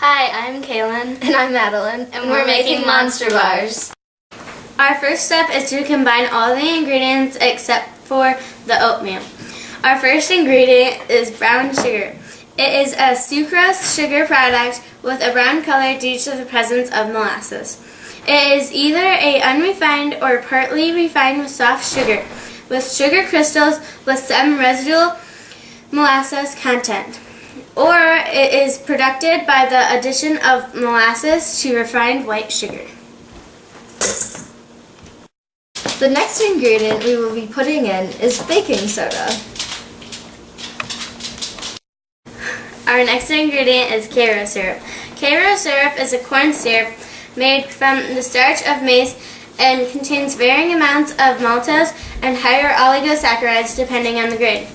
Hi, I'm Kaylin. And I'm Madeleine. And we're making monster bars. Our first step is to combine all the ingredients except for the oatmeal. Our first ingredient is brown sugar. It is a sucrose sugar product with a brown color due to the presence of molasses. It is either a unrefined or partly refined with soft sugar, with sugar crystals with some residual molasses content. Or it is produced by the addition of molasses to refined white sugar. The next ingredient we will be putting in is baking soda. Our next ingredient is Karo syrup. Karo syrup is a corn syrup made from the starch of maize and contains varying amounts of maltose and higher oligosaccharides depending on the grade.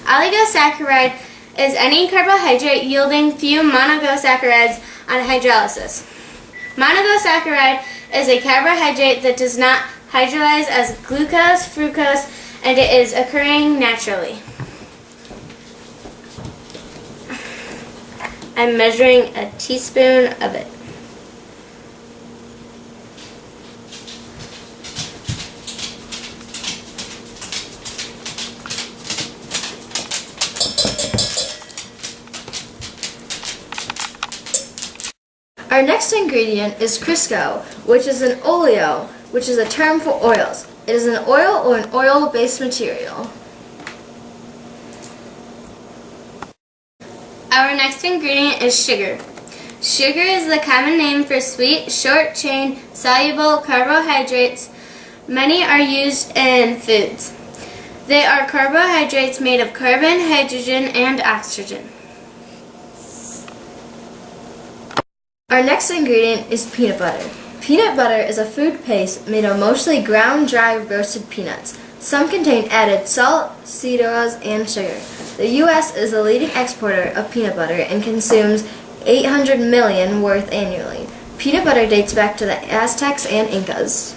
Oligosaccharide is any carbohydrate yielding few monogosaccharides on hydrolysis. Monogosaccharide is a carbohydrate that does not hydrolyze as glucose, fructose, and it is occurring naturally. I'm measuring a teaspoon of it. Our next ingredient is Crisco, which is an oleo, which is a term for oils. It is an oil or an oil-based material. Our next ingredient is sugar. Sugar is the common name for sweet, short-chain, soluble carbohydrates. Many are used in foods. They are carbohydrates made of carbon, hydrogen, and oxygen. Our next ingredient is peanut butter. Peanut butter is a food paste made of mostly ground dry roasted peanuts. Some contain added salt, seed oils, and sugar. The U.S. is the leading exporter of peanut butter and consumes 800 million worth annually. Peanut butter dates back to the Aztecs and Incas.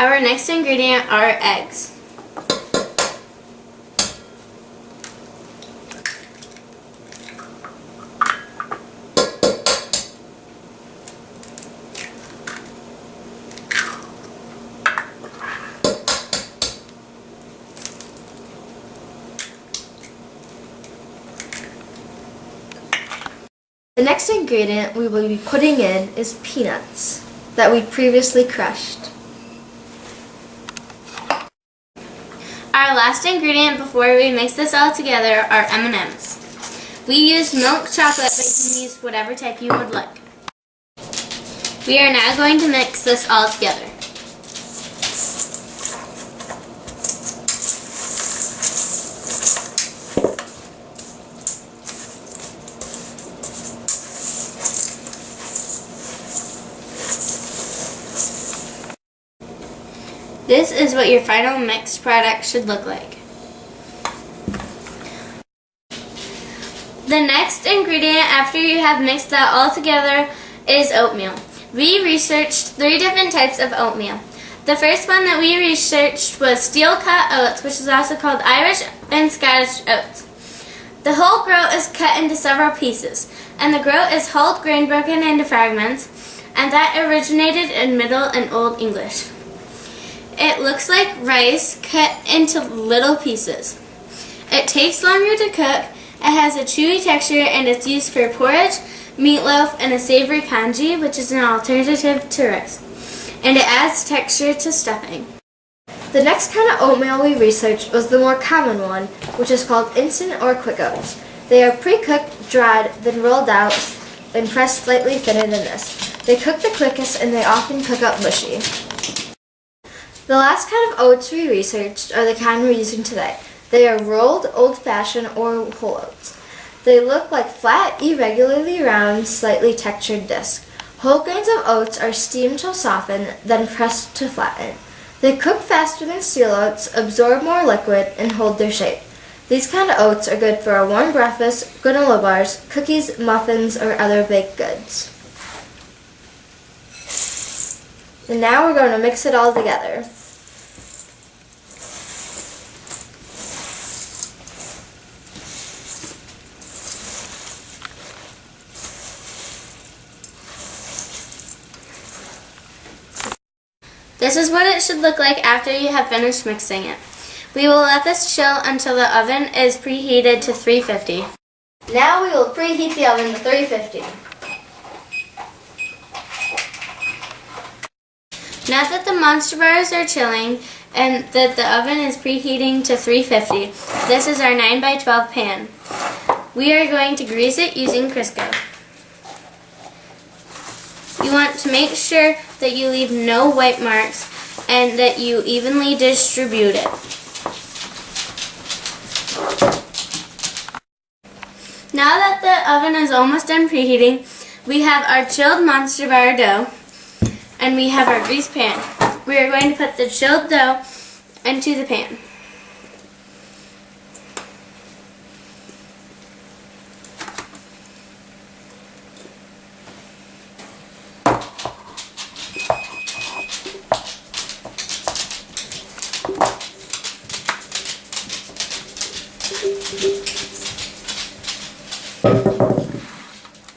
Our next ingredient are eggs. The next ingredient we will be putting in is peanuts that we previously crushed. Our last ingredient before we mix this all together are M&Ms. We use milk chocolate, but you can use whatever type you would like. We are now going to mix this all together. This is what your final mixed product should look like. The next ingredient after you have mixed that all together is oatmeal. We researched 3 different types of oatmeal. The first one that we researched was steel-cut oats, which is also called Irish and Scottish oats. The whole groat is cut into several pieces, and the groat is whole grain broken into fragments, and that originated in Middle and Old English. It looks like rice cut into little pieces. It takes longer to cook, it has a chewy texture, and it's used for porridge, meatloaf, and a savory congee, which is an alternative to rice. And it adds texture to stuffing. The next kind of oatmeal we researched was the more common one, which is called instant or quick oats. They are pre-cooked, dried, then rolled out, then pressed slightly thinner than this. They cook the quickest and they often cook up mushy. The last kind of oats we researched are the kind we're using today. They are rolled, old-fashioned, or whole oats. They look like flat, irregularly round, slightly textured discs. Whole grains of oats are steamed to soften, then pressed to flatten. They cook faster than steel oats, absorb more liquid, and hold their shape. These kind of oats are good for a warm breakfast, granola bars, cookies, muffins, or other baked goods. And now we're going to mix it all together. This is what it should look like after you have finished mixing it. We will let this chill until the oven is preheated to 350. Now we will preheat the oven to 350. Now that the Monster Bars are chilling and that the oven is preheating to 350, this is our 9x12 pan. We are going to grease it using Crisco. You want to make sure that you leave no white marks and that you evenly distribute it. Now that the oven is almost done preheating, we have our chilled Monster Bar dough and we have our grease pan. We are going to put the chilled dough into the pan.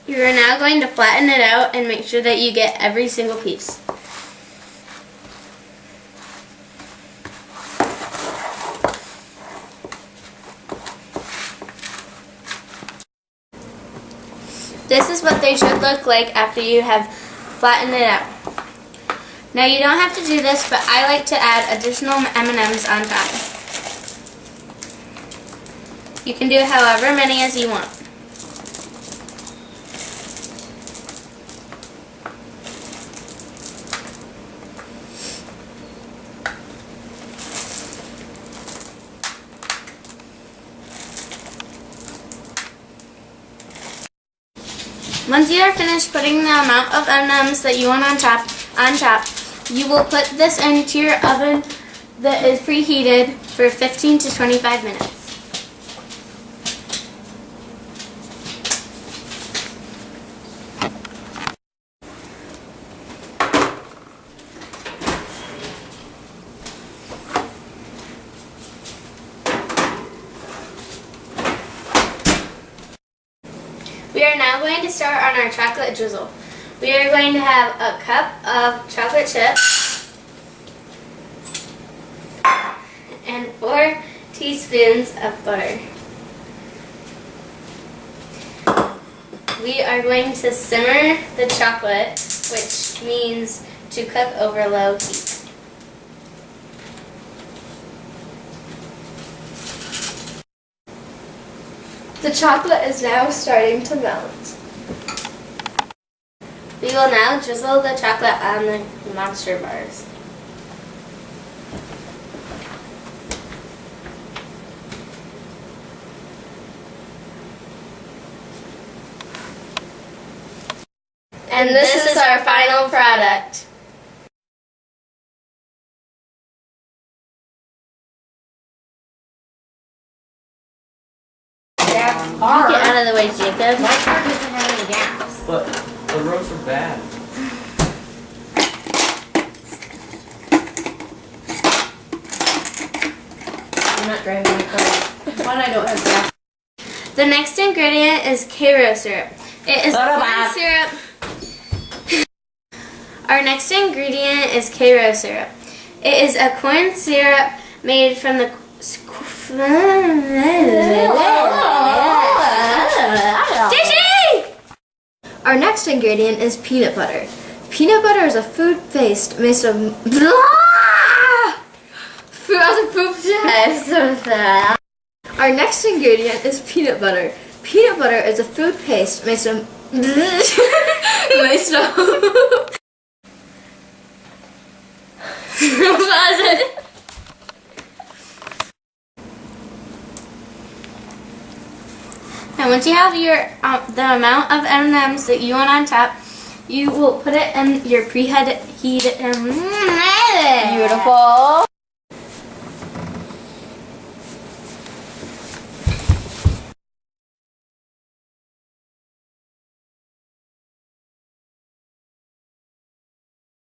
You are now going to flatten it out and make sure that you get every single piece. This is what they should look like after you have flattened it out. Now you don't have to do this, but I like to add additional M&Ms on top. You can do however many as you want. Once you are finished putting the amount of M&Ms that you want on top, you will put this into your oven that is preheated for 15 to 25 minutes. We are now going to start on our chocolate drizzle. We are going to have a cup of chocolate chips and 4 teaspoons of butter. We are going to simmer the chocolate, which means to cook over low heat. The chocolate is now starting to melt. We will now drizzle the chocolate on the Monster Bars. And this is our final product. Get out of the way, Jacob. My car doesn't have any gas. But the roads are bad. I'm not driving my car. One, I don't have gas. The next ingredient is Karo syrup. It is corn syrup. Our next ingredient is Karo syrup. It is a corn syrup made from the Our next ingredient is peanut butter. Peanut butter is a food paste made of Our next ingredient is peanut butter. Peanut butter is a food paste made of And once you have your the amount of M&Ms that you want on top, you will put it in your preheated Beautiful.